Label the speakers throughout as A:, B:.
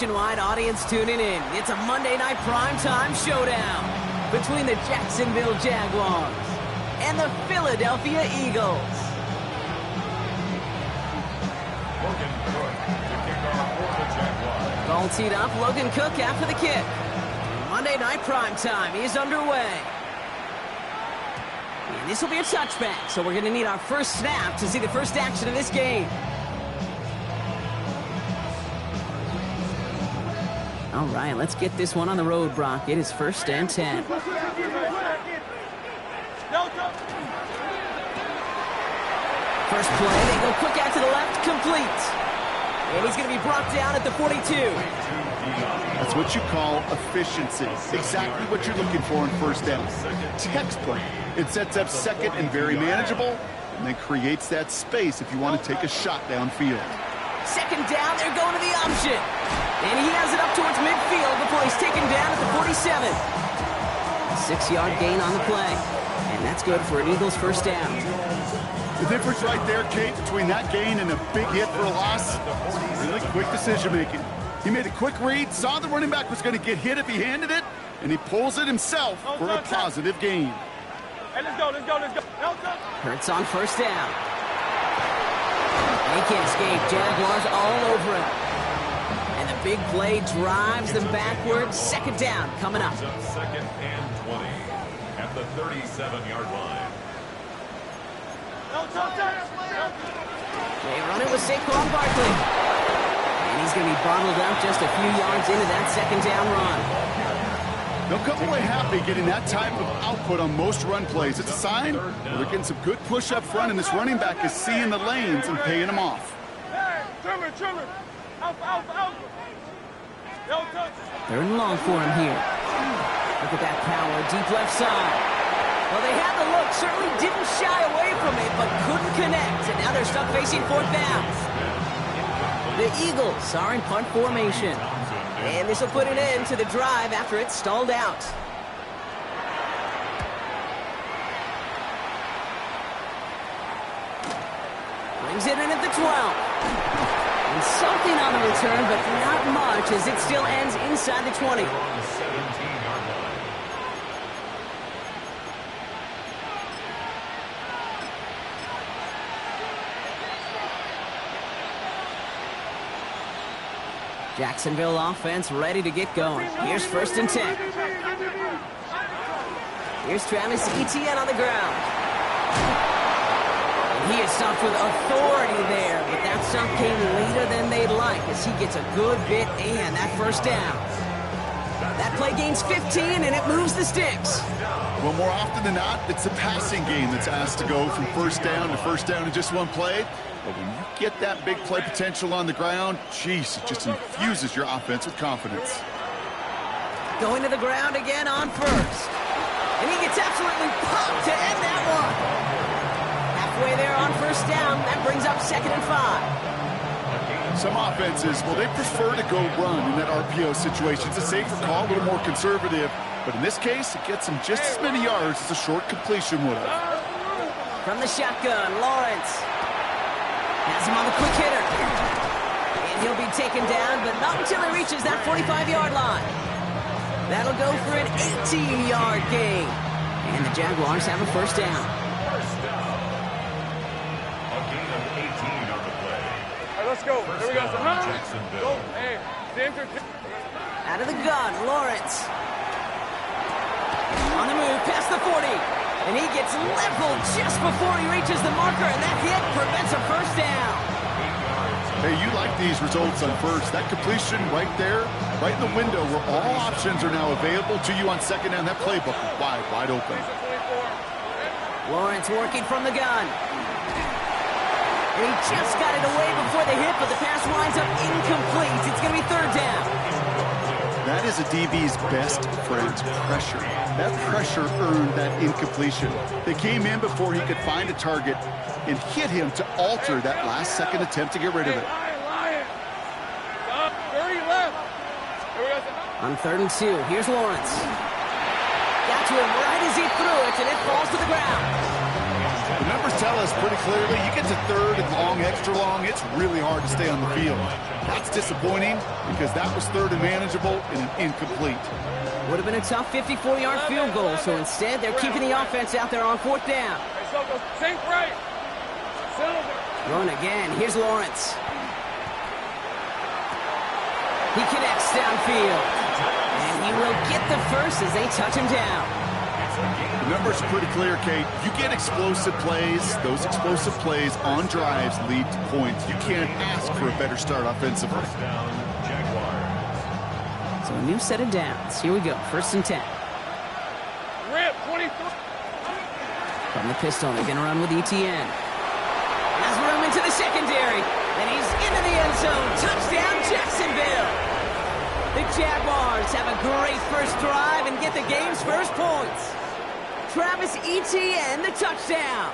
A: Nationwide audience tuning in. It's a Monday night primetime showdown between the Jacksonville Jaguars and the Philadelphia Eagles.
B: Logan Cook, the kicker for the Jaguars.
A: Ball teed up, Logan Cook after the kick. Monday night primetime is underway. And this will be a touchback, so we're going to need our first snap to see the first action of this game. All right, let's get this one on the road, Brock. It is 1st and 10. First play, they go quick out to the left, complete. And he's going to be brought down at the 42.
C: That's what you call efficiency. Exactly what you're looking for in first down. Textbook. It sets up second and very manageable, and then creates that space if you want to take a shot downfield.
A: Second down, they're going to the option. And he has it up towards midfield before he's taken down at the 47. A 6-yard gain on the play. And that's good for an Eagles first down.
C: The difference right there, Kate, between that gain and a big hit for a loss, really quick decision-making. He made a quick read, saw the running back was going to get hit if he handed it, and he pulls it himself for a positive gain.
D: Hey, let's go.
A: Hurts on first down. They can't escape. Jaguars all over him. And the big play drives them backwards. Second down coming up.
B: Second and 20 at the 37-yard line.
A: They run it with Saquon Barkley. And he's going to be bottled up just a few yards into that second down run.
C: They'll come away happy getting that type of output on most run plays. It's a sign they're getting some good push up front, and this running back is seeing the lanes and paying them off.
A: Third and long for him here. Look at that power, deep left side. Well, they had the look, certainly didn't shy away from it, but couldn't connect, and now they're stuck facing fourth down. The Eagles are in punt formation. And this will put an end to the drive after it's stalled out. Brings it in at the 12. And something on the return, but not much as it still ends inside the 20. Jacksonville offense ready to get going. Here's 1st and 10. Here's Travis Etienne on the ground. And he is stopped with authority there, but that stop came later than they'd like as he gets a good bit and that first down. That play gains 15 and it moves the sticks.
C: Well, more often than not, it's the passing game that's asked to go from first down in just one play. But when you get that big play potential on the ground, geez, it just infuses your offense with confidence.
A: Going to the ground again on first. And he gets absolutely popped to end that one. Halfway there on first down, that brings up 2nd and 5.
C: Some offenses, well, they prefer to go run in that RPO situation. It's a safer call, a little more conservative. But in this case, it gets him just as many yards as a short completion would have.
A: From the shotgun, Lawrence. Has him on the quick hitter. And he'll be taken down, but not until he reaches that 45-yard line. That'll go for an 18-yard gain. And the Jaguars have a first down.
B: A gain of 18 on the play.
D: All right, let's go. Here we go.
B: Jacksonville.
D: Go. Hey,
A: out of the gun, Lawrence. On the move, past the 40. And he gets leveled just before he reaches the marker, and that hit prevents a first down.
C: Hey, you like these results on first. That completion right there, right in the window where all options are now available to you on second down. That playbook is wide open.
A: Lawrence working from the gun. And he just got it away before the hit, but the pass winds up incomplete. It's going to be third down.
C: That is a DB's best friend, pressure. That pressure earned that incompletion. They came in before he could find a target and hit him to alter that last-second attempt to get rid of it.
D: 30 left.
A: On 3rd and 2, here's Lawrence. Got to him right as he threw it, and it falls to the ground.
C: The numbers tell us pretty clearly, you get to third and long, extra long, it's really hard to stay on the field. That's disappointing because that was third and manageable and an incomplete.
A: Would have been a tough 54-yard field goal, so instead they're keeping the offense out there on fourth down.
D: Sink right.
A: Run again. Here's Lawrence. He connects downfield. And he will get the first as they touch him down.
C: The numbers are pretty clear, Kate. You get explosive plays. Those explosive plays on drives lead to points. You can't ask for a better start offensively.
A: So a new set of downs. Here we go. 1st and 10.
D: Rip, 23.
A: From the pistol, they're going to run with ETN. Has room into the secondary. And he's into the end zone. Touchdown, Jacksonville. The Jaguars have a great first drive and get the game's first points. Travis Etienne, the touchdown.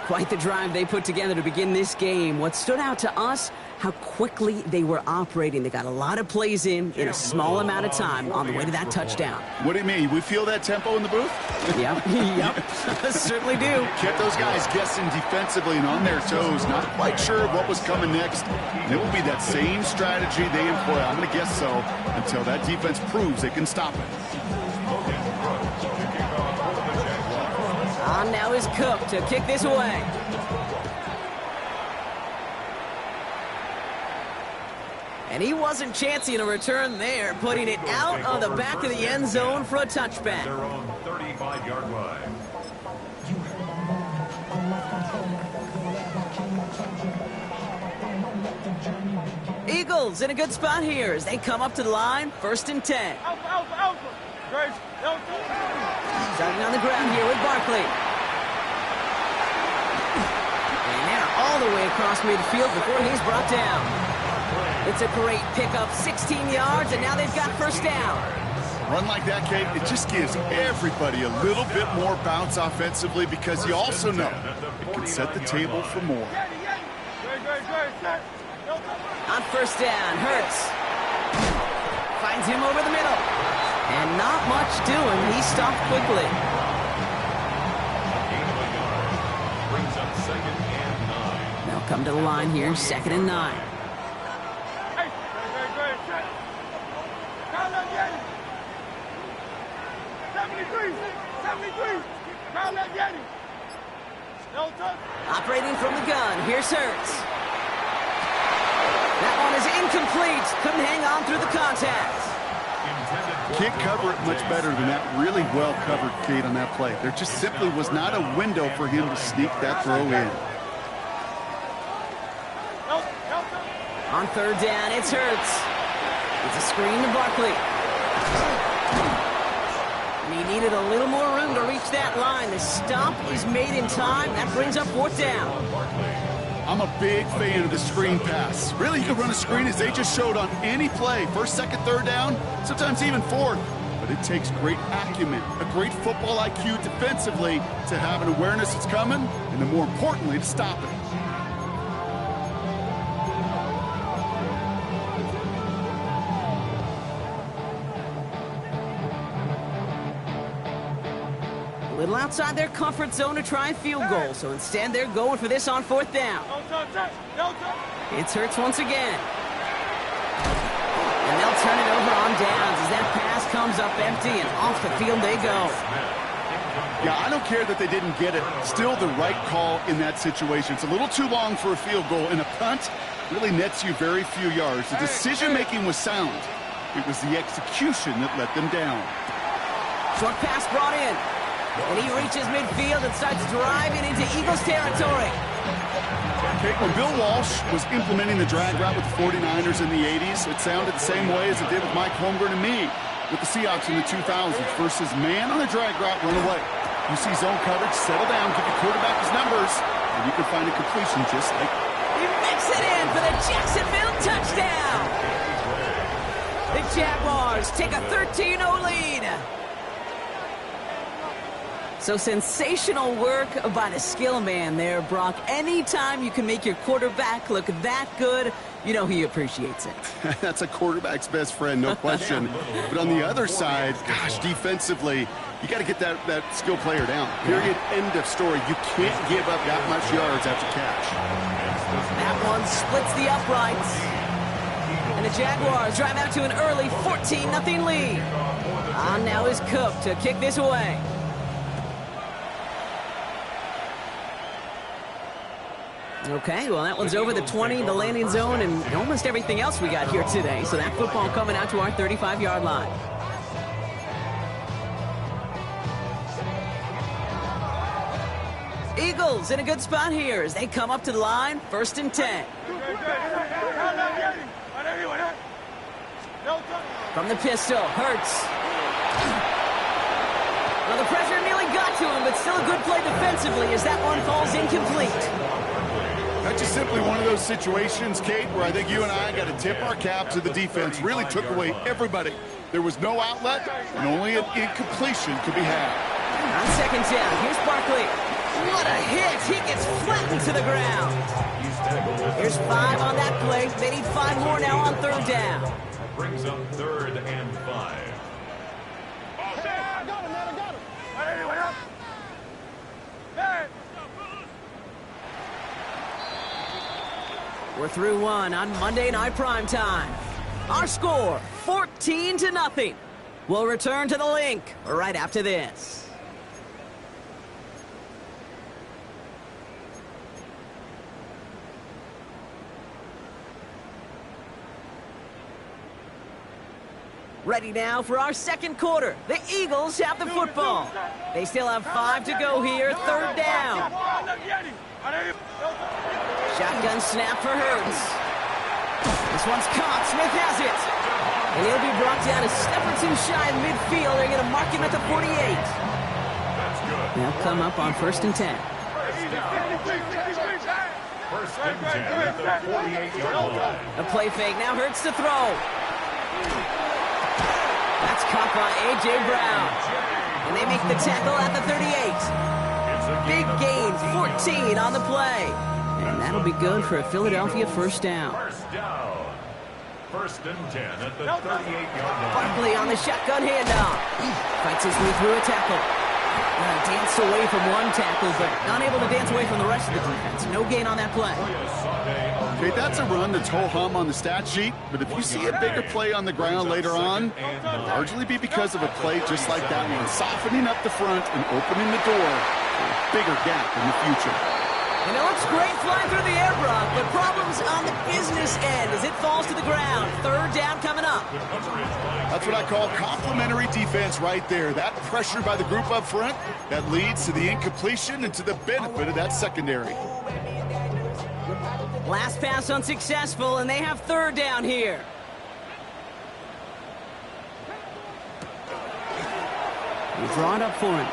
A: Quite the drive they put together to begin this game. What stood out to us, how quickly they were operating. They got a lot of plays in a small amount of time on the way to that touchdown.
C: What do you mean? We feel that tempo in the booth?
A: Yep. Certainly do.
C: Kept those guys guessing defensively and on their toes, not quite sure what was coming next. And it will be that same strategy they employ, I'm going to guess so, until that defense proves they can stop it.
A: On now is Cook to kick this away. And he wasn't chancing a return there, putting it out on the back of the end zone for a touchback.
B: Their own 35-yard line.
A: Eagles in a good spot here as they come up to the line. 1st and 10.
D: Alpha. Grace,
A: Starting on the ground here with Barkley. And they're all the way across midfield before he's brought down. It's a great pickup, 16 yards, and now they've got 1st down.
C: Run like that, Kate, it just gives everybody a little bit more bounce offensively because you also know it can set the table for more.
A: On 1st down, Hurts finds him over the middle. And not much doing. He stopped quickly.
B: Brings up 2nd and 9.
A: They'll come to the line here, 2nd and 9. Operating from the gun, here's Hurts. That one is incomplete. Couldn't hang on through the contact.
C: Can't cover it much better than that really well covered, Kate, on that play. There just simply was not a window for him to sneak that throw in.
A: On 3rd down, it's Hurts. It's a screen to Barkley. And he needed a little more room to reach that line. The stop is made in time. That brings up 4th down.
C: I'm a big fan of the screen pass. Really, you can run a screen as they just showed on any play. 1st, 2nd, 3rd down, sometimes even 4th. But it takes great acumen, a great football IQ defensively to have an awareness it's coming, and then more importantly, to stop it.
A: A little outside their comfort zone to try and field goal, so instead they're going for this on 4th down. It's Hurts once again. And they'll turn it over on downs as that pass comes up empty and off the field they go.
C: Yeah, I don't care that they didn't get it. Still the right call in that situation. It's a little too long for a field goal, and a punt really nets you very few yards. The decision-making was sound. It was the execution that let them down.
A: Short pass brought in. And he reaches midfield and starts driving into Eagles territory.
C: Okay, when Bill Walsh was implementing the drag route with the 49ers in the 80s, it sounded the same way as it did with Mike Holmgren and me with the Seahawks in the 2000s versus man on a drag route, run away. You see zone coverage, settle down, give your quarterback his numbers, and you can find a completion just like that.
A: He mixed it in for the Jacksonville touchdown. The Jaguars take a 13-0 lead. So sensational work by the skill man there, Brock. Anytime you can make your quarterback look that good, you know he appreciates it.
C: That's a quarterback's best friend, no question. But on the other side, gosh, defensively, You got to get that skill player down. Period. End of story. You can't give up that much yards after catch.
A: That one splits the uprights. And the Jaguars drive out to an early 14-0 lead. On now is Cook to kick this away. Okay, well, that one's over the 20, the landing zone, and almost everything else we got here today. So that football coming out to our 35-yard line. Eagles in a good spot here as they come up to the line, 1st and 10. From the pistol, Hurts. Well, the pressure nearly got to him, but still a good play defensively as that one falls incomplete.
C: That's just simply one of those situations, Kate, where I think you and I got to tip our cap to the defense. Really took away everybody. There was no outlet, and only an incompletion could be had.
A: On 2nd down, here's Barkley. What a hit! He gets flattened to the ground. Here's 5 on that play. They need 5 more now on 3rd down.
B: Brings up 3rd and 5.
D: I got him, man. I got him. Hey.
A: We're through one on Monday Night Primetime. Our score, 14-0. We'll return to the link right after this. Ready now for our 2nd quarter. The Eagles have the football. They still have 5 to go here, 3rd down. Shotgun snap for Hurts. This one's caught. Smith has it. And he'll be brought down a step or 2 shy of midfield. They're going to mark him at the 48. They'll come up on 1st and 10.
B: 1st and 10 at the 48-yard line.
A: A play fake. Now Hurts to throw. That's caught by A.J. Brown. And they make the tackle at the 38. Big gain, 14 on the play. And that'll be good for a Philadelphia 1st down.
B: 1st down. 1st and 10 at the 38-yard line.
A: Barkley on the shotgun handoff. Fights his way through a tackle. Danced away from one tackle, but unable to dance away from the rest of the defense. No gain on that play.
C: Okay, that's a run that's ho-hum on the stat sheet, but if you see a bigger play on the ground later on, it'll largely be because of a play just like that one, softening up the front and opening the door for a bigger gap in the future.
A: And it looks great flying through the air, Brock, but problems on the business end as it falls to the ground. 3rd down coming up.
C: That's what I call complimentary defense right there. That pressure by the group up front, that leads to the incompletion and to the benefit of that secondary.
A: Last pass unsuccessful, and they have 3rd down here. We draw it up for him.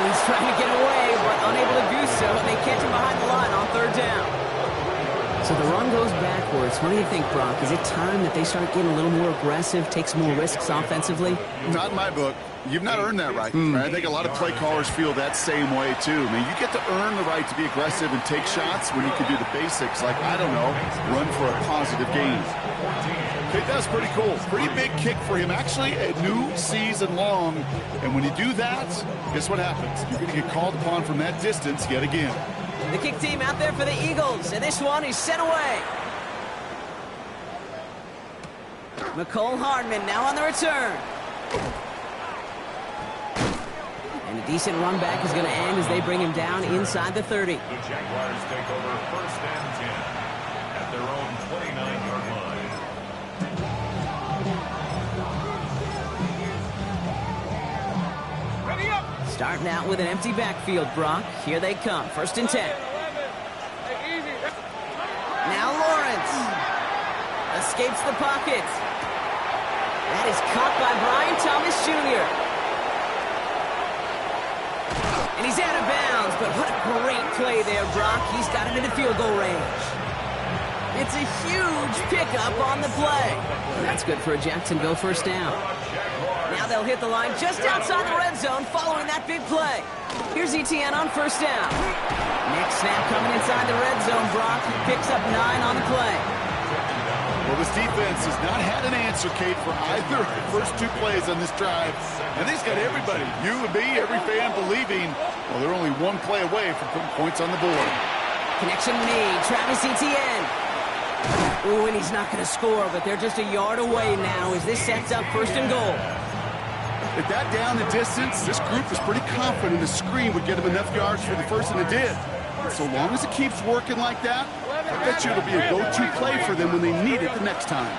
A: He's trying to get away, but unable to do so, and they catch him behind the line on 3rd down. So the run goes backwards. What do you think, Brock? Is it time that they start getting a little more aggressive, take some more risks offensively?
C: Not in my book. You've not earned that right. I think a lot of play callers feel that same way, too. I mean, you get to earn the right to be aggressive and take shots when you can do the basics, like, I don't know, run for a positive gain. Okay, that's pretty cool. Pretty big kick for him. Actually, a new season long. And when you do that, guess what happens? You're going to get called upon from that distance yet again.
A: The kick team out there for the Eagles, and this one is sent away. McCole Hardman now on the return. And a decent run back is going to end as they bring him down inside the 30.
B: The Jaguars take over 1st and 10 at their own 29-yard line.
A: Starting out with an empty backfield, Brock. Here they come. 1st and 10. Now Lawrence escapes the pocket. That is caught by Brian Thomas Jr. And he's out of bounds, but what a great play there, Brock. He's got him into field goal range. It's a huge pickup on the play. That's good for a Jacksonville 1st down. Now they'll hit the line just outside the red zone following that big play. Here's Etienne on 1st down. Next snap coming inside the red zone, Brock. He picks up 9 on the play.
C: Well, this defense offense has not had an answer, Kate, for either of the first two plays on this drive. And he's got everybody, you and me, every fan believing, well, they're only one play away from putting points on the board.
A: Connection made. Travis Etienne. Ooh, and he's not going to score, but they're just a yard away now as this sets up first and goal.
C: At that down the distance, this group was pretty confident the screen would get him enough yards for the first, and it did. And so long as it keeps working like that, I bet you it'll be a go-to play for them when they need it the next time.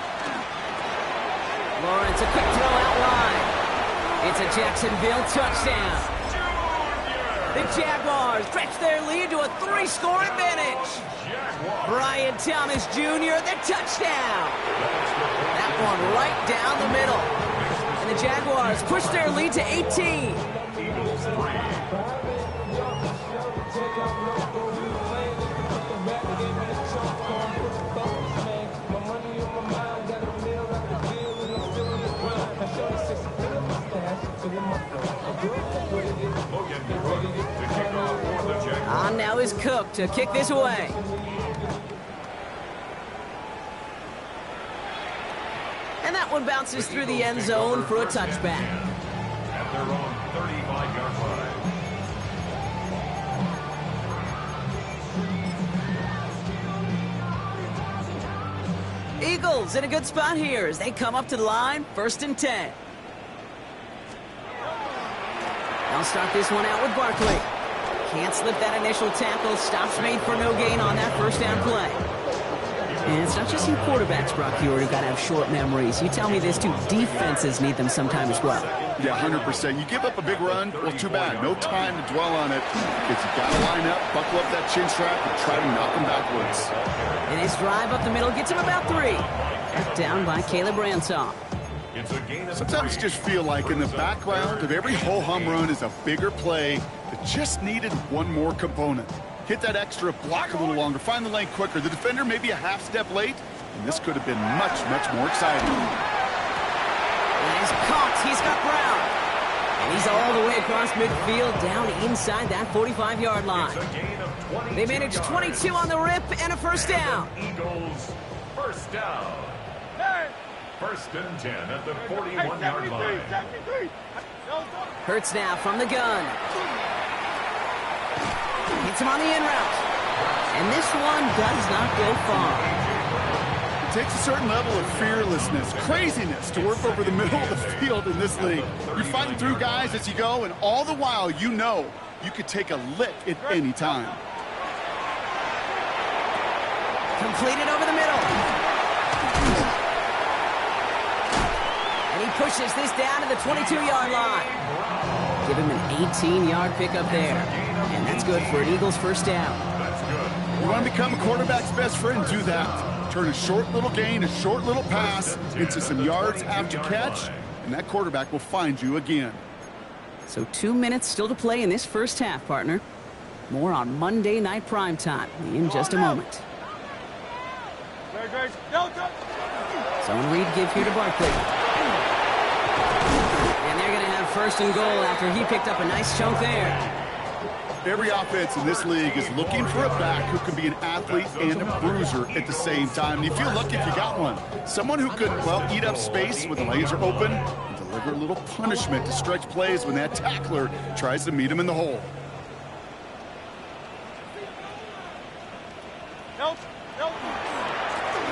A: Lawrence, a quick throw out wide. It's a Jacksonville touchdown. The Jaguars stretch their lead to a 3-score advantage. Brian Thomas Jr., the touchdown. That one right down the middle. And the Jaguars push their lead to 18. On now is Cook to kick this away. And that one bounces through the end zone for a touchback.
B: At their own 35-yard line.
A: Eagles in a good spot here as they come up to the line, 1st and 10. They'll start this one out with Barkley. Can't slip that initial tackle. Stops made for no gain on that first down play. And it's not just you quarterbacks, Brock Hewitt, who got to have short memories. You tell me this too. Defenses need them sometime as well.
C: Yeah, 100%. You give up a big run, well, too bad. No time to dwell on it. Because you got to line up, buckle up that chin strap, and try to knock them backwards.
A: And his drive up the middle gets him about 3. Back down by Caleb Ransaw.
C: Sometimes you just feel like in the background of every ho-hum run is a bigger play that just needed one more component. Hit that extra, block a little longer, find the lane quicker. The defender may be a half step late, and this could have been much, much more exciting.
A: And he's caught. He's got Brown. And he's all the way across midfield, down inside that 45-yard line. They managed 22 on the rip and a first down.
B: Eagles, first down. First and 10 at the 41-yard line.
A: Hurts now from the gun. Hits him on the in route. And this one does not go far.
C: It takes a certain level of fearlessness, craziness to work over the middle of the field in this league. You're fighting through guys as you go, and all the while you know you could take a lick at any time.
A: Completed over the middle. And he pushes this down to the 22-yard line. Give him an 18-yard pickup there. And that's good for an Eagles first down.
C: You want to become a quarterback's best friend, do that. Turn a short little gain, a short little pass into some yards after catch, and that quarterback will find you again.
A: So 2 minutes still to play in this first half, partner. More on Monday Night Primetime in just a moment. Zone read give here to Barkley. And they're going to have first and goal after he picked up a nice chunk there.
C: Every offense in this league is looking for a back who can be an athlete and a bruiser at the same time. And you feel lucky if you got one. Someone who could, well, eat up space when the lanes are open and deliver a little punishment to stretch plays when that tackler tries to meet him in the hole.
A: They're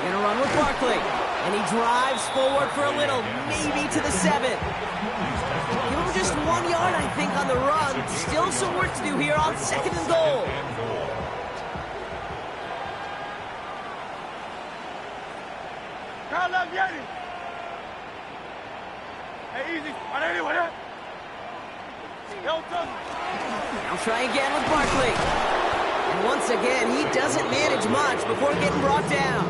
A: going to run with Barkley. And he drives forward for a little, maybe to the 7. Give him just 1 yard, I think, on the run. Still some work to do here on second and goal. Now try again with Barkley. And once again, he doesn't manage much before getting brought down.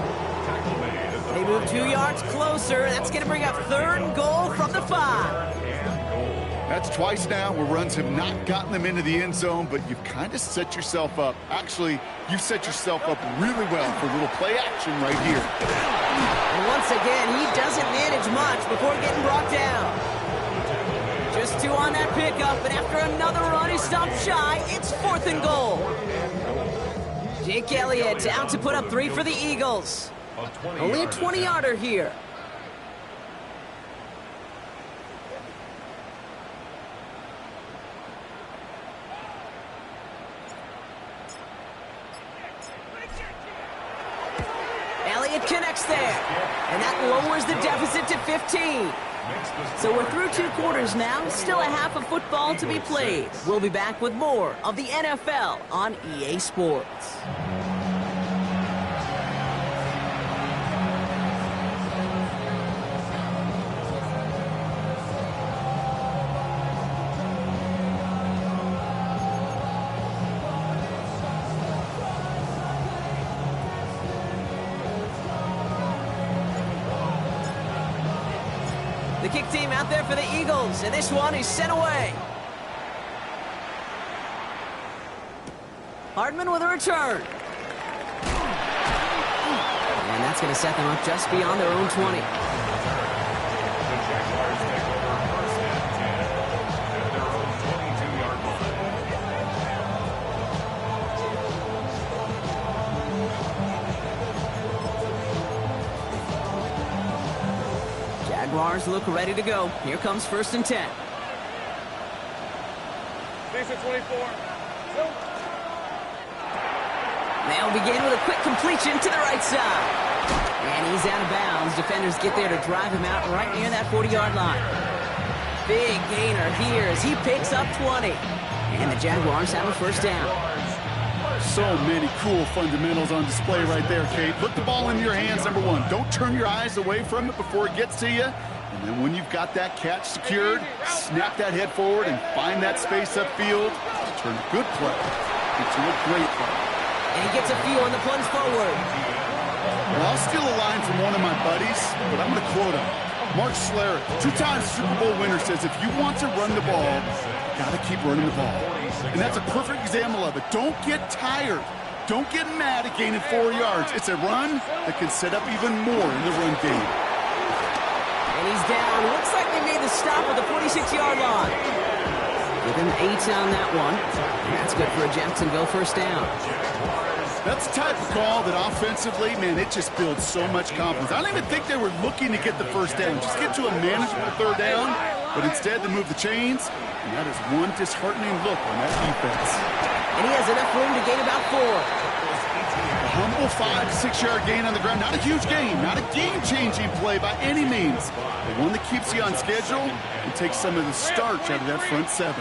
A: They move 2 yards closer. That's going to bring up third and goal from the 5.
C: That's twice now where runs have not gotten them into the end zone, but you've kind of set yourself up. Actually, you've set yourself up really well for a little play action right here.
A: And once again, he doesn't manage much before getting brought down. Just 2 on that pickup, and after another run, he stops shy. It's 4th and goal. Jake Elliott out to put up 3 for the Eagles. Only a 20-yarder here. Elliott connects there, and that lowers the deficit to 15. So we're through 2 quarters now, still a half of football to be played. We'll be back with more of the NFL on EA Sports. The kick team out there for the Eagles, and this one is sent away. Hardman with a return. And that's going to set them up just beyond their own 20.
B: The Jaguars take over first and 10 at their own 22-yard line.
A: Jaguars look ready to go. Here comes first and 10.
D: Decent 24.
A: They'll begin with a quick completion to the right side. And he's out of bounds. Defenders get there to drive him out right near that 40-yard line. Big gainer here as he picks up 20. And the Jaguars have a first down.
C: So many cool fundamentals on display right there, Kate. Put the ball in your hands, number one. Don't turn your eyes away from it before it gets to you. And then when you've got that catch secured, snap that head forward and find that space upfield to turn a good play into a great play.
A: And he gets a few on the plunge forward.
C: Well, I'll steal a line from one of my buddies, but I'm going to quote him. Mark Schlereth, 2-time Super Bowl winner, says if you want to run the ball, got to keep running the ball. And that's a perfect example of it. Don't get tired. Don't get mad at gaining 4 yards. It's a run that can set up even more in the run game.
A: And he's down. Looks like they made the stop at the 46-yard line. Give him 8 on that one. And that's good for a Jacksonville first down.
C: That's the type of call that offensively, man, it just builds so much confidence. I don't even think they were looking to get the first down. Just get to a manageable third down, but instead they move the chains, and that is one disheartening look on that defense.
A: And he has enough room to gain about 4.
C: A humble 5 to 6 yard gain on the ground. Not a huge gain, not a game-changing play by any means, but one that keeps you on schedule and takes some of the starch out of that front 7.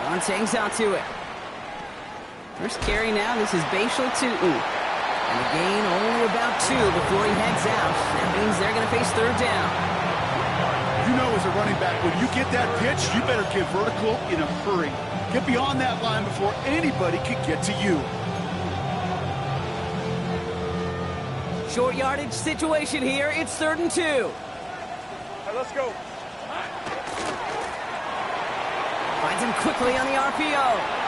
A: Lawrence hangs out to it. First carry now, this is Bashal to And a gain only about 2 before he heads out. That means they're going to face third down.
C: You know as a running back, when you get that pitch, you better get vertical in a hurry. Get beyond that line before anybody can get to you.
A: Short yardage situation here. It's 3rd and 2.
D: Hey, let's go.
A: Finds him quickly on the RPO.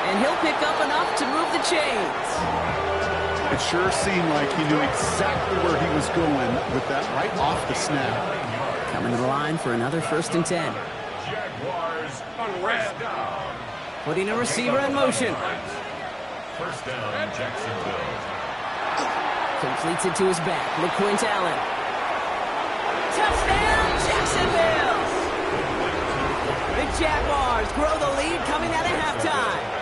A: And he'll pick up enough to move the chains.
C: It sure seemed like he knew exactly where he was going with that right off the snap.
A: Coming to the line for another 1st and 10.
B: Jaguars first down.
A: Putting a receiver in motion.
B: First down, Jacksonville.
A: Completes it to his back. LeQuint Allen. Touchdown, Jacksonville! The Jaguars grow the lead coming out of halftime.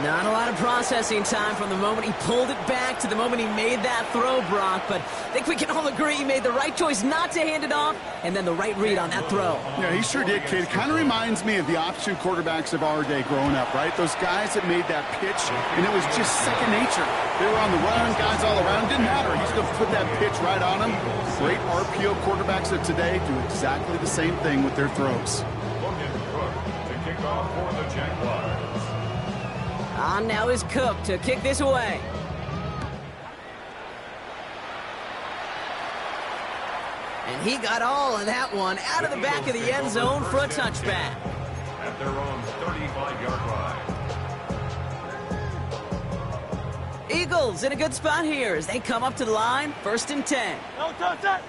A: Not a lot of processing time from the moment he pulled it back to the moment he made that throw, Brock. But I think we can all agree he made the right choice not to hand it off, and then the right read on that throw.
C: Yeah, he sure did, kid. It kind of reminds me of the option quarterbacks of our day growing up, right? Those guys that made that pitch, and it was just second nature. They were on the run, guys all around. Didn't matter. He's going to put that pitch right on him. Great RPO quarterbacks of today do exactly the same thing with their throws.
B: Logan Cook to kick off for the Jaguars.
A: On now is Cook to kick this away. And he got all of that one out of the back of the end zone for a touchback.
B: At their own 35-yard line.
A: Eagles in a good spot here as they come up to the line. 1st and 10.
D: No, touch that.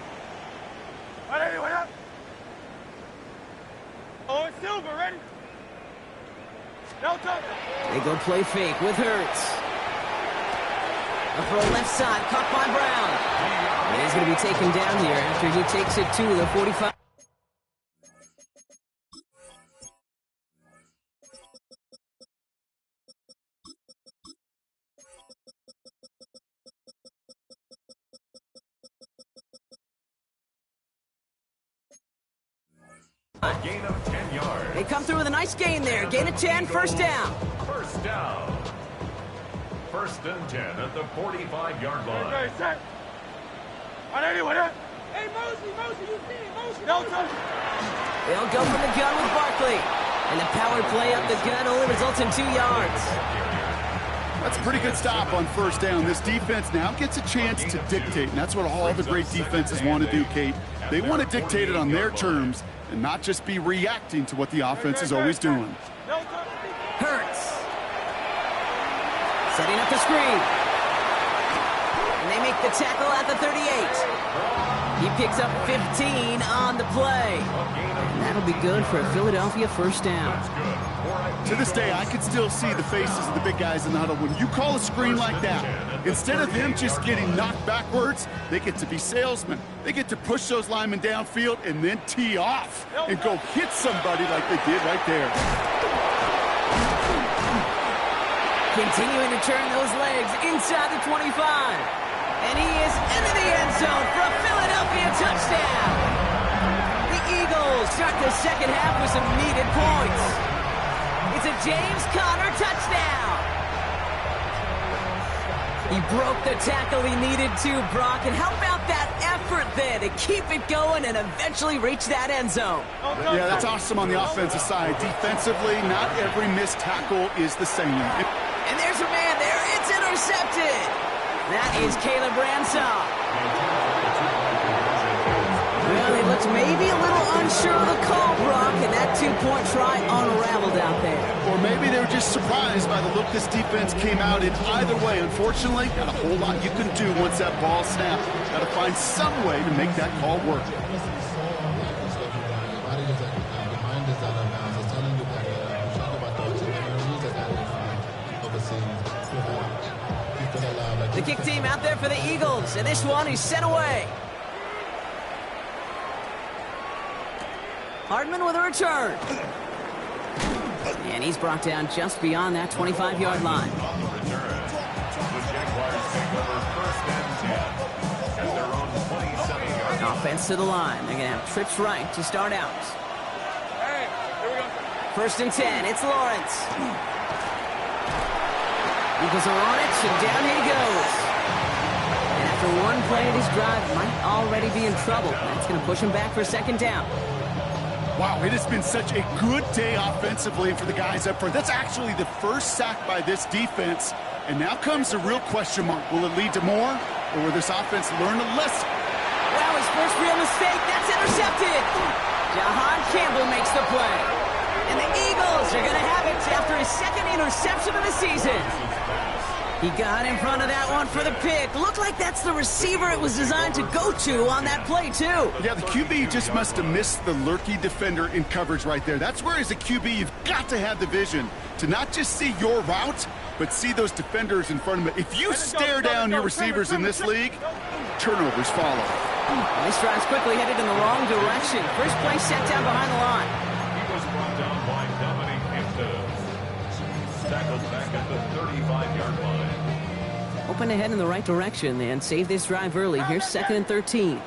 D: Ready, wait up. Oh, it's Silver, ready?
A: They go play fake with Hurts. A throw left side, caught by Brown. And he's going to be taken down here after he takes it to the 45.
B: A gain of 10 yards.
A: They come through with a nice gain there. Gain of 10, first down.
B: First down. First and 10 at the 45-yard line.
D: Hey, Mosey, you see it, Mosey.
A: They'll go from the gun with Barkley. And the power play up the gun only results in 2 yards.
C: That's a pretty good stop on first down. This defense now gets a chance to dictate, and that's what all the great defenses want to do, Kate. They want to dictate it on their terms and not just be reacting to what the offense is always doing.
A: Hurts. Setting up the screen. And they make the tackle at the 38. He picks up 15 on the play. And that'll be good for a Philadelphia first down.
C: To this day, I can still see the faces of the big guys in the huddle. When you call a screen like that, instead of them just getting knocked backwards, they get to be salesmen. They get to push those linemen downfield and then tee off and go hit somebody like they did right there.
A: Continuing to turn those legs inside the 25. And he is into the end zone for a Philadelphia touchdown. The Eagles start the second half with some needed points. It's a James Conner touchdown. He broke the tackle he needed to, Brock. And how about that effort there to keep it going and eventually reach that end zone?
C: Yeah, that's awesome on the offensive side. Defensively, not every missed tackle is the same.
A: And there's a man there. It's intercepted. That is Caleb Ransom. Well, he looks maybe a little unsure of the call, Brock, and that two-point try unraveled out there.
C: Or maybe they were just surprised by the look this defense came out in. Either way, unfortunately, not a whole lot you can do once that ball snapped. Got to find some way to make that call work.
A: The kick team out there for the Eagles, and this one is sent away. Hardman with a return. And he's brought down just beyond that 25-yard line.
B: On the return, the Jaguars take over first and 10 at their own 27-yard line.
A: Offense to the line. They're going to have trips right to start out.
D: Hey, here we go.
A: First and 10, it's Lawrence. Eagles are on it, and down he goes. And after one play of this drive, might already be in trouble. That's going to push him back for second down.
C: Wow, it has been such a good day offensively for the guys up front. That's actually the first sack by this defense. And now comes the real question mark. Will it lead to more, or will this offense learn a lesson?
A: Wow, his first real mistake. That's intercepted. Jahan Campbell makes the play. And the Eagles are going to have it after his second interception of the season. He got in front of that one for the pick. Looked like that's the receiver it was designed to go to on that play, too.
C: Yeah, the QB just must have missed the lurky defender in coverage right there. That's where, as a QB, you've got to have the vision to not just see your route, but see those defenders in front of it. If you stare down your receivers in this league, turnovers follow.
A: Well, this drive's quickly headed in the wrong direction. First play set down behind the line.
B: He was brought down by Dominic Imfl. Tackled back at the 35-yard line.
A: Open ahead in the right direction and save this drive early. Here's second and 13.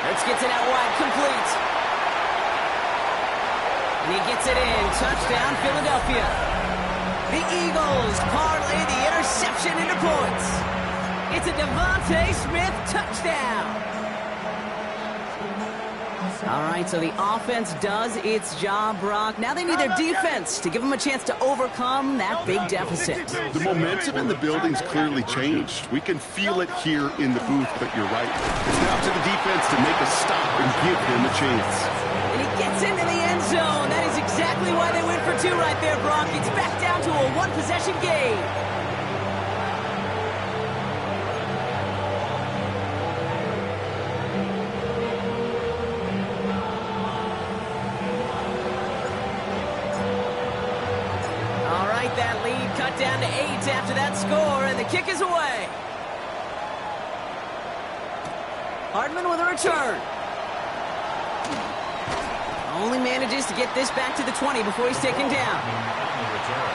A: Hurts gets it out wide, complete. And he gets it in. Touchdown, Philadelphia. The Eagles parlay the interception into points. It's a Devontae Smith touchdown. All right, so the offense does its job, Brock. Now they need their defense to give them a chance to overcome that big deficit.
C: The momentum in the building's clearly changed. We can feel it here in the booth, but you're right. It's now to the defense to make a stop and give him a chance.
A: And he gets into the end zone. That is exactly why they went for two right there, Brock. It's back down to a one-possession game. cut down to 8 after that score, and the kick is away. Hardman with a return. Only manages to get this back to the 20 before he's taken down.
B: On the return,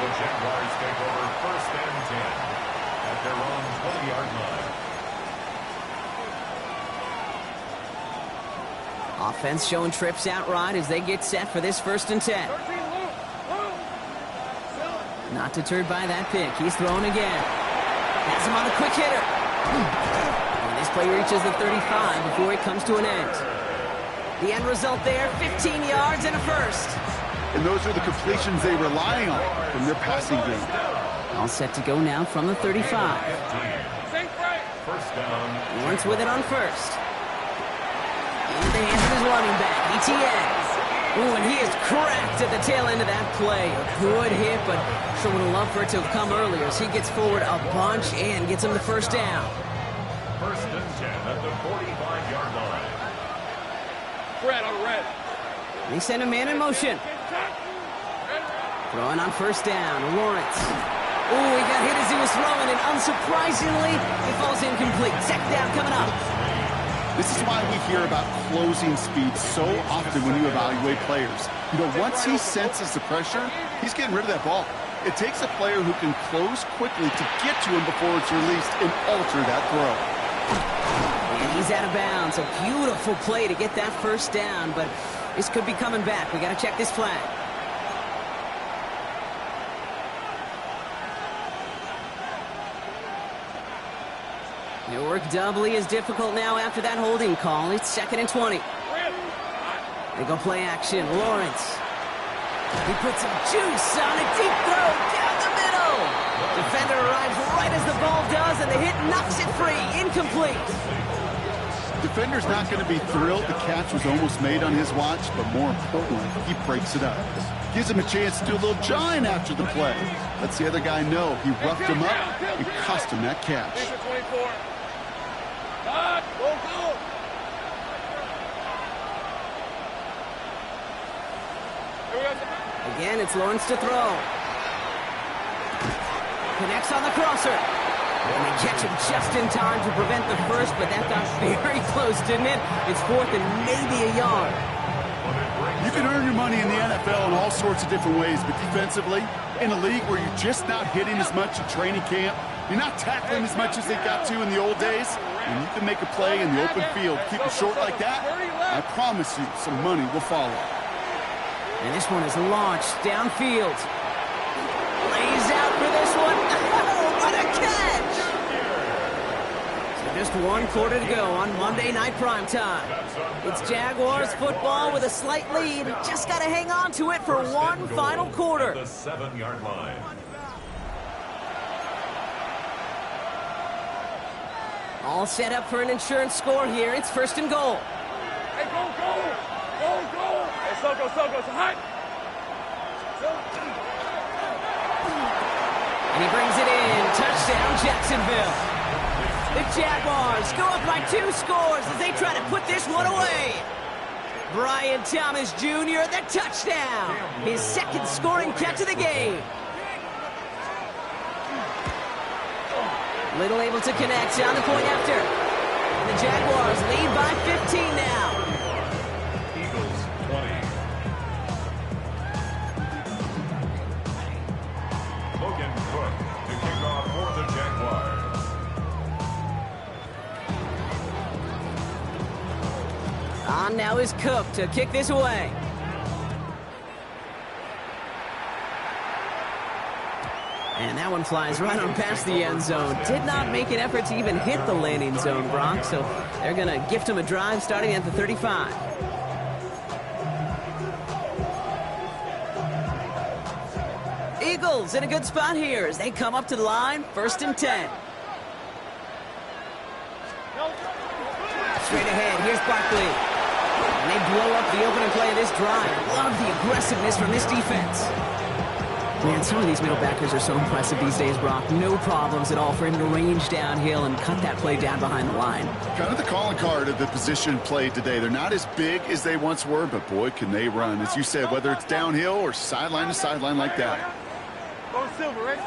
B: the Jaguars take over first and 10 at their own 20-yard line.
A: Offense showing trips out right as they get set for this first and 10. Not deterred by that pick. He's throwing again. Has him on a quick hitter. And this play reaches the 35 before it comes to an end. The end result there, 15 yards and a first.
C: And those are the completions they rely on from their passing game.
A: All set to go now from the 35.
B: First down.
A: Lawrence with it on first. Into the hands of his running back, ETN. Ooh, and he is cracked at the tail end of that play. A good hit, but sure would have loved for it to have come earlier as he gets forward a bunch and gets him the first down.
B: First and 10 at the 45-yard line.
D: Red on red.
A: They send a man in motion. Throwing on first down, Lawrence. Ooh, he got hit as he was throwing, and unsurprisingly, it falls incomplete. Second down coming up.
C: This is why we hear about closing speed so often when you evaluate players. You know, once he senses the pressure, he's getting rid of that ball. It takes a player who can close quickly to get to him before it's released and alter that throw.
A: And he's out of bounds. A beautiful play to get that first down, but this could be coming back. We got to check this flag. Their work doubly is difficult now after that holding call. It's second and 20. They go play action. Lawrence. He puts some juice on a deep throw down the middle. Defender arrives right as the ball does, and the hit knocks it free. Incomplete.
C: Defender's not going to be thrilled the catch was almost made on his watch, but more importantly, he breaks it up. Gives him a chance to do a little jawing after the play. Lets the other guy know he roughed him up and cost him that catch.
A: Again, it's Lawrence to throw. Connects on the crosser. And they catch him just in time to prevent the first, but that got very close, didn't it? It's fourth and maybe a yard.
C: You can earn your money in the NFL in all sorts of different ways, but defensively, in a league where you're just not hitting as much at training camp, you're not tackling as much as they got to in the old days, and you can make a play in the open field, keep it short like that, I promise you some money will follow.
A: And this one is launched downfield. Lays out for this one. Oh, what a catch! So just one quarter to go on Monday Night Primetime. It's Jaguars football with a slight lead. Just got to hang on to it for one final quarter.
B: The 7-yard line.
A: All set up for an insurance score here. It's first and goal.
D: Hey, go, go! Go, go! Hey, Soko, it's hot!
A: And he brings it in. Touchdown, Jacksonville. The Jaguars go up by 2 scores as they try to put this one away. Brian Thomas Jr., the touchdown. His second scoring catch of the game. Little able to connect on the point after. And the Jaguars lead by 15 now.
B: Eagles 20. Logan Cook to kick off for the Jaguars.
A: On now is Cook to kick this away. And that one flies right on past the end zone. Did not make an effort to even hit the landing zone, Brock. So they're going to gift him a drive starting at the 35. Eagles in a good spot here as they come up to the line, first and 10. Straight ahead, here's Barkley. And they blow up the opening play of this drive. Love the aggressiveness from this defense. Man, some of these middle backers are so impressive these days, Brock. No problems at all for him to range downhill and cut that play down behind the line.
C: Kind of the calling card of the position played today. They're not as big as they once were, but boy, can they run. As you said, whether it's downhill or sideline to sideline like that.
D: Go Silver, ready?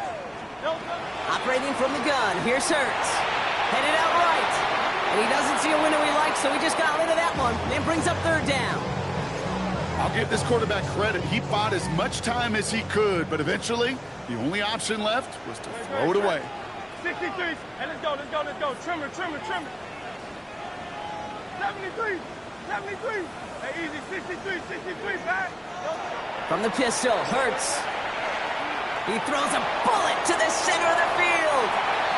A: Operating from the gun, here's Hurts. Headed out right. And he doesn't see a window he likes, so he just got rid of that one. And brings up third down.
C: I'll give this quarterback credit. He bought as much time as he could, but eventually, the only option left was to throw it away.
D: 63. Hey, let's go. Trimmer. 73. 73. Hey, easy. 63, back.
A: From the pistol, Hurts. He throws a bullet to the center of the field.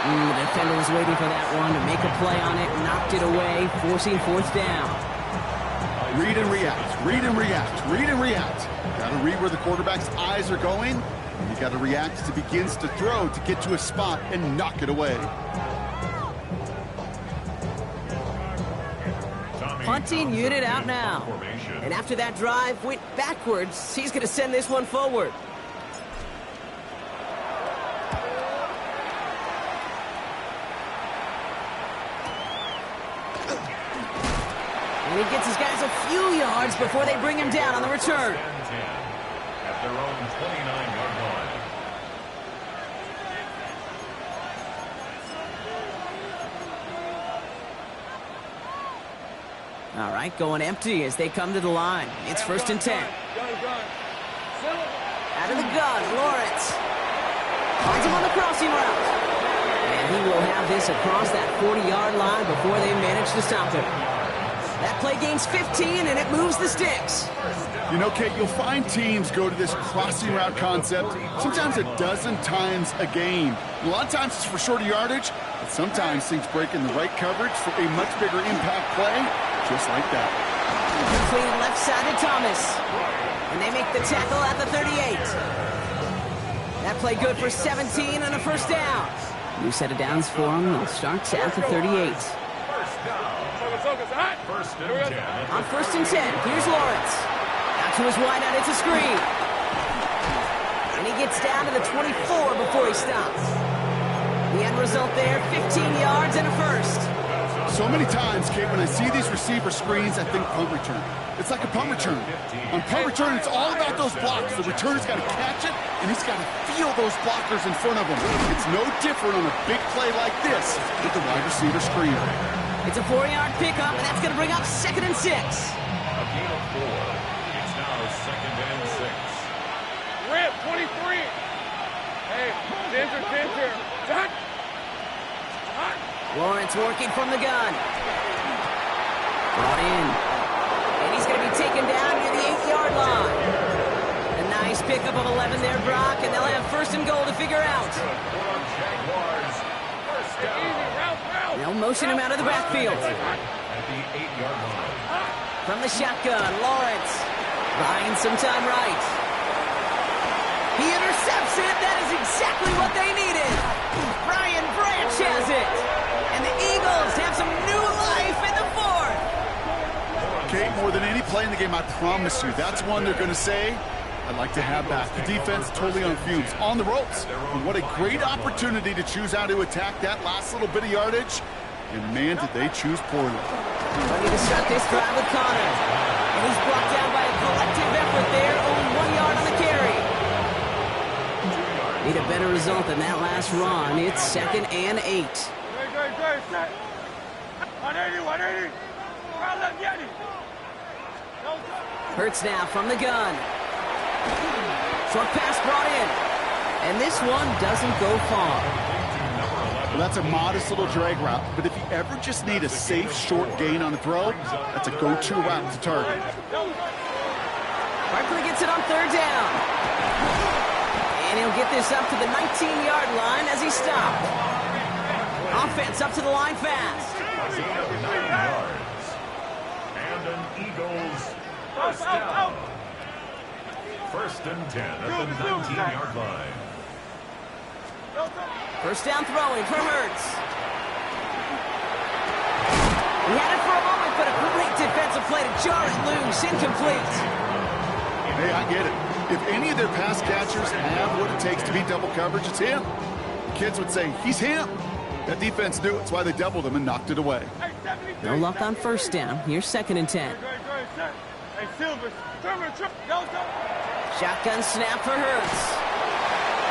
A: The defender was waiting for that one to make a play on it, knocked it away, forcing fourth down.
C: Read and react. Got to read where the quarterback's eyes are going, and you got to react as he begins to throw to get to a spot and knock it away.
A: Punting unit out now. And after that drive went backwards, he's going to send this one forward. And he gets his guys a few yards before they bring him down on the return.
B: At their own 29-yard line.
A: All right, going empty as they come to the line. It's 1st and 10.
D: Gun.
A: Out of the gun, Lawrence. Finds him on the crossing route. And he will have this across that 40-yard line before they manage to stop him. That play gains 15, and it moves the sticks.
C: You know, Kate, you'll find teams go to this crossing route concept sometimes a dozen times a game. A lot of times it's for shorter yardage, but sometimes things break in the right coverage for a much bigger impact play, just like that.
A: Complete left side to Thomas. And they make the tackle at the 38. That play good for 17 and a first down. New set of downs for them. They'll start at the 38.
B: First and 10.
A: On 1st and 10, here's Lawrence. Out to his wideout, it's a screen. And he gets down to the 24 before he stops. The end result there, 15 yards and a first.
C: So many times, Kate, when I see these receiver screens, I think punt return. It's like a punt return. On punt return, it's all about those blocks. The returner's got to catch it, and he's got to feel those blockers in front of him. It's no different on a big play like this with the wide receiver screen.
A: It's a 4-yard pickup, and that's going to bring up 2nd and 6.
B: A gain of 4. It's now 2nd and 6.
D: Rip, 23. Hey, Ginger. Jack.
A: Lawrence working from the gun. Brought in. And he's going to be taken down near the 8-yard line. A nice pickup of 11 there, Brock, and they'll have 1st and goal to figure out. They'll motion him out of the backfield.
B: At the 8-yard line.
A: From the shotgun, Lawrence. Buying some time right. He intercepts it. That is exactly what they needed. Brian Branch has it. And the Eagles have some new life in the 4th.
C: Kate, more than any play in the game, I promise you, that's one they're going to say, I'd like to have back. The defense totally on fumes, on the ropes. And what a great opportunity to choose how to attack that last little bit of yardage. And man, did they choose poorly.
A: Ready to start this drive with Connor. And he's brought down by a collective effort there, only 1 yard on the carry. Need a better result than that last run. It's 2nd and 8.
D: Great, set. 180.
A: Hurts now from the gun. Short pass brought in. And this one doesn't go far.
C: Well, that's a modest little drag route, but if you ever just need a safe, short gain on a throw, that's a go-to route to target.
A: Barkley gets it on 3rd down. And he'll get this up to the 19-yard line as he stopped. Offense up to the line fast.
B: 9 yards. And an Eagles first down. 1st and 10 at the 19-yard line.
A: 1st down throwing for Hurts. He had it for a moment, but a great defensive play to jar it loose. Incomplete.
C: Hey, I get it. If any of their pass catchers have what it takes to beat double coverage, it's him. The kids would say, he's him. That defense knew it. That's why they doubled him and knocked it away.
A: No luck on 1st down. Here's 2nd and 10.
D: Hey, Silver.
A: Shotgun snap for Hurts.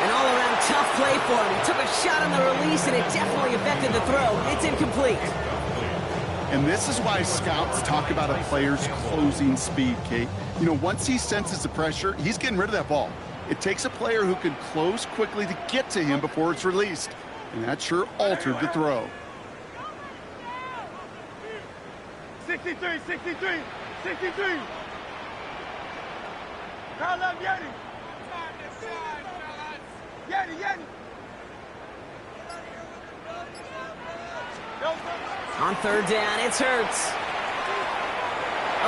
A: And all tough play for him. He took a shot on the release, and it definitely affected the throw. It's incomplete.
C: And this is why scouts talk about a player's closing speed, Kate. You know, once he senses the pressure, he's getting rid of that ball. It takes a player who can close quickly to get to him before it's released. And that sure altered the throw.
D: 63, 63, 63. Call up Yeti. Yeti.
A: On third down, it's Hurts.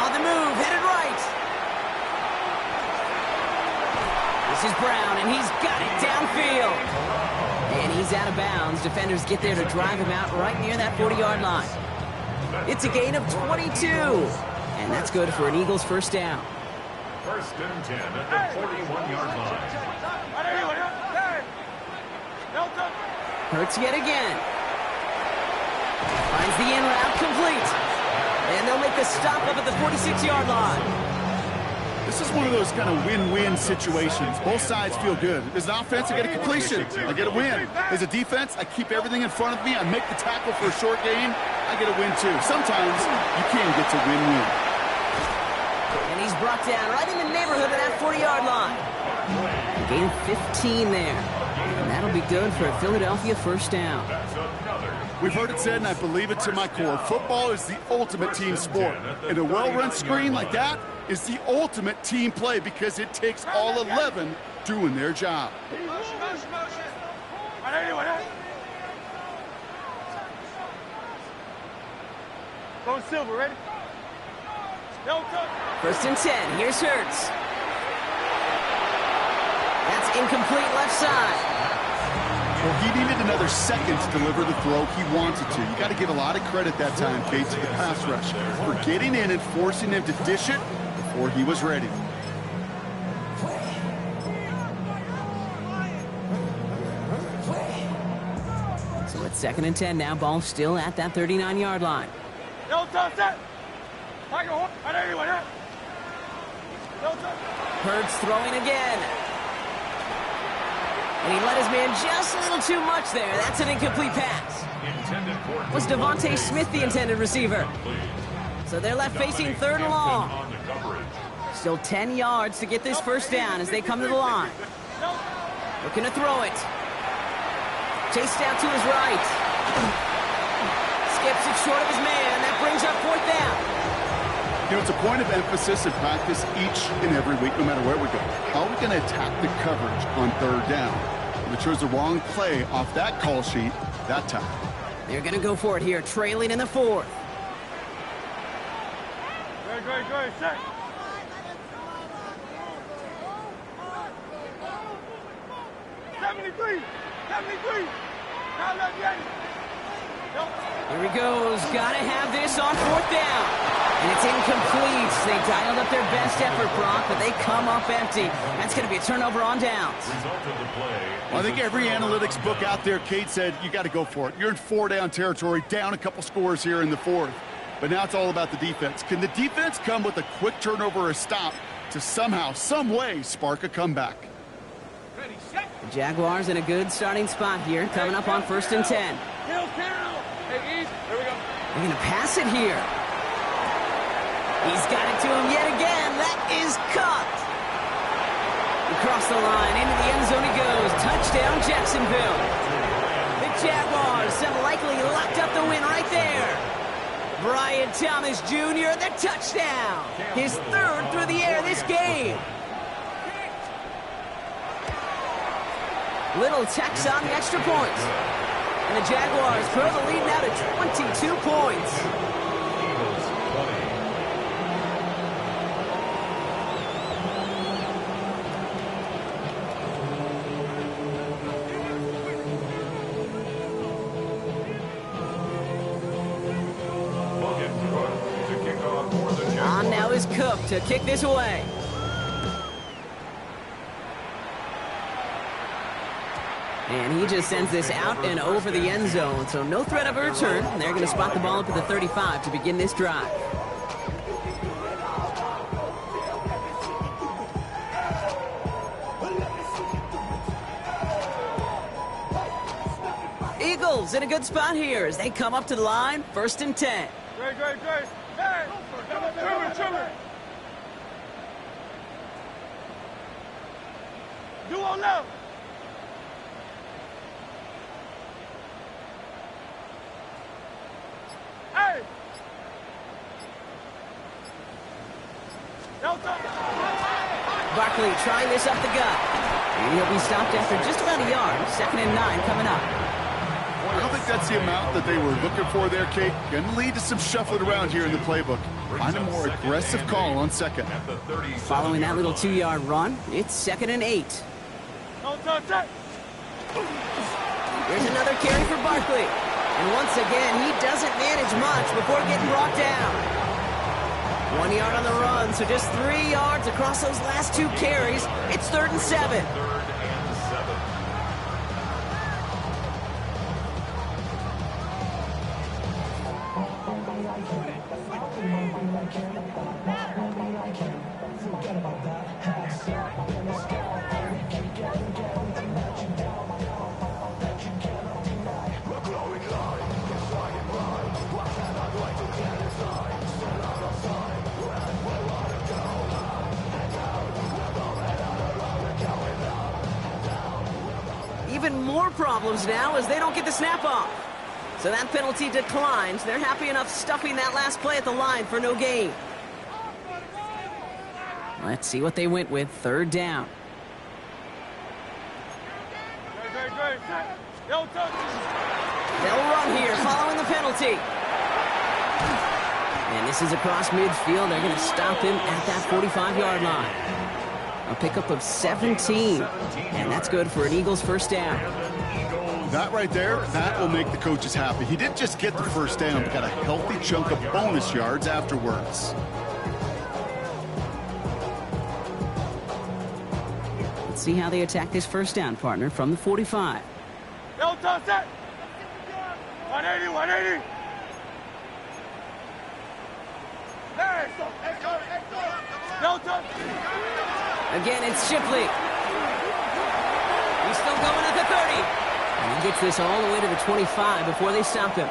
A: On the move, headed right. This is Brown, and he's got it downfield. And he's out of bounds. Defenders get there to drive him out right near that 40-yard line. It's a gain of 22. And that's good for an Eagles first down.
B: First and 10 at the 41-yard line.
A: Hurts yet again. Finds the in route complete. And they'll make the stop up at the 46-yard line.
C: This is one of those kind of win-win situations. Both sides feel good. As an offense, I get a completion. I get a win. As a defense, I keep everything in front of me. I make the tackle for a short gain. I get a win, too. Sometimes you can get to win-win.
A: And he's brought down right in the neighborhood of that 40-yard line. Gain 15 there. And that'll be good for a Philadelphia first down.
C: We've heard it said, and I believe it to my core, football is the ultimate team sport. And a well-run screen like that is the ultimate team play because it takes all 11 doing their job.
D: Go Silver, ready?
A: First and 10, here's Hurts. That's incomplete left side.
C: Well, he needed another second to deliver the throw he wanted to. You got to give a lot of credit that time, Kate, to the pass rush for getting in and forcing him to dish it before he was ready.
A: So it's second and 10 now. Ball still at that 39-yard line. Hurts throwing again. And he let his man just a little too much there. That's an incomplete pass. Was Devontae Smith the intended receiver? So they're left facing third and long. Still 10 yards to get this first down as they come to the line. Looking to throw it. Chased out to his right. Skips it short of his man. That brings up fourth down.
C: You know, it's a point of emphasis in practice each and every week, no matter where we go. How are we going to attack the coverage on third down? We chose the wrong play off that call sheet that time.
A: They're going to go for it here, trailing in the fourth.
D: Go, set.
A: Here he goes. Got to have this on fourth down. And it's incomplete. They dialed up their best effort, Brock, but they come up empty. That's going to be a turnover on downs.
C: Well, I think every analytics book out there, Kate, said you got to go for it. You're in four-down territory, down a couple scores here in the fourth. But now it's all about the defense. Can the defense come with a quick turnover or a stop to somehow, some way, spark a comeback?
A: The Jaguars in a good starting spot here, coming up on first and 10.
D: Hey, East. Here we go.
A: They're going to pass it here. He's got it to him yet again. That is caught. Across the line, into the end zone he goes. Touchdown, Jacksonville. The Jaguars have likely locked up the win right there. Brian Thomas Jr., the touchdown. His third through the air this game. Little tax on the extra point. And the Jaguars grow the lead now to 22 points. On now is Cook to kick this away. And he just sends this out and over the end zone, so no threat of a return. They're going to spot the ball up at the 35 to begin this drive. Eagles in a good spot here as they come up to the line, 1st and 10.
D: Great. Hey! Trimmer! You on left! Hey!
A: Barkley trying this up the gut. And he'll be stopped after just about a yard. 2nd and 9 coming up.
C: I don't think that's the amount that they were looking for there, Kate. Going to lead to some shuffling around here in the playbook. Find a more aggressive call on 2nd.
A: Following that little 2-yard run, it's 2nd and 8.
D: Don't touch it!
A: Here's another carry for Barkley. And once again, he doesn't manage much before getting brought down. 1 yard on the run, so just 3 yards across those last 2 carries. It's 3rd and 7. Even more problems now as they don't get the snap off. So that penalty declines. They're happy enough stuffing that last play at the line for no gain. Let's see what they went with. 3rd down.
D: Great. Don't touch it!
A: They'll run here following the penalty. And this is across midfield. They're going to stop him at that 45-yard line. A pickup of 17. And that's good for an Eagles 1st down.
C: That right there, that will make the coaches happy. He didn't just get the 1st down, but got a healthy chunk of bonus yards afterwards.
A: Let's see how they attack this 1st down, partner, from the 45.
D: Don't touch it! 180! Hey! Don't touch it!
A: Again, it's Shipley. He's still going at the 30. And he gets this all the way to the 25 before they stop him.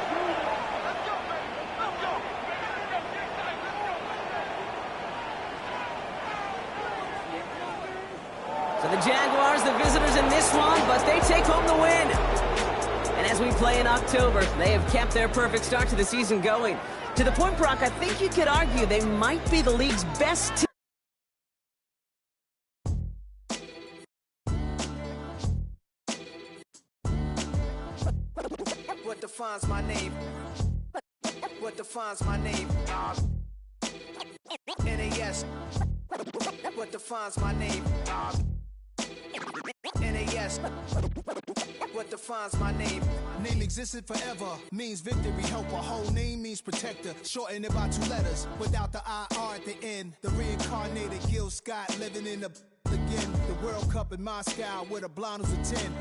A: So the Jaguars, the visitors in this one, but they take home the win. And as we play in October, they have kept their perfect start to the season going. To the point, Brock, I think you could argue they might be the league's best team.
E: What defines my name? What defines my name? NAS. What defines my name? NAS. What defines my name?
F: Name existed forever, means victory, helper. Whole name means protector, shorten it by 2 letters, without the IR at the end. The reincarnated Gil Scott living in the again. The World Cup in Moscow with a blind who's a 10.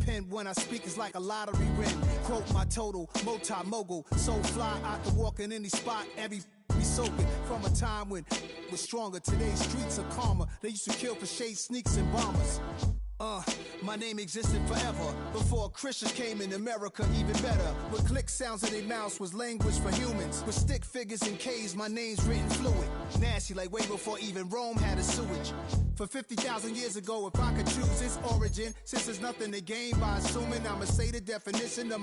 F: Pen when I speak is like a lottery win. Quote my total, multi-mogul, so fly I can walk in any spot, every be soaking from a time when was stronger. Today's streets are calmer. They used to kill for shade sneaks and bombers. My name existed forever before Christians came in America, even better. With click sounds in their mouths was language for humans. With stick figures and K's, my name's written fluid. Nasty like way before even Rome had a sewage. For 50,000 years ago, if I could choose its origin, since there's nothing to gain by assuming, I'ma say the definition of